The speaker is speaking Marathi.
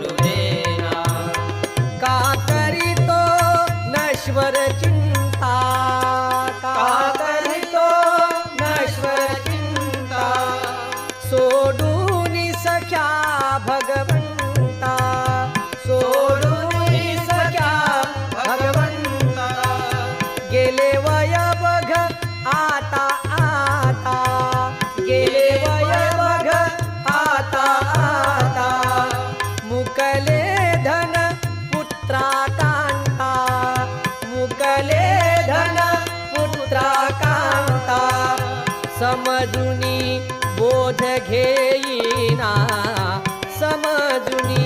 गुरुवेना का करीतो नश्वर चिंता का करीतो नश्वर चिंता सोडून सख्या भगवंता सोडून सख्या भगवंता गेले वय बघ आता आता गेले वय बघ आता आता मुकले धन पुत्रा कांता मुकले धन पुत्रा कांता समजुनी बोध घेईना समजुनी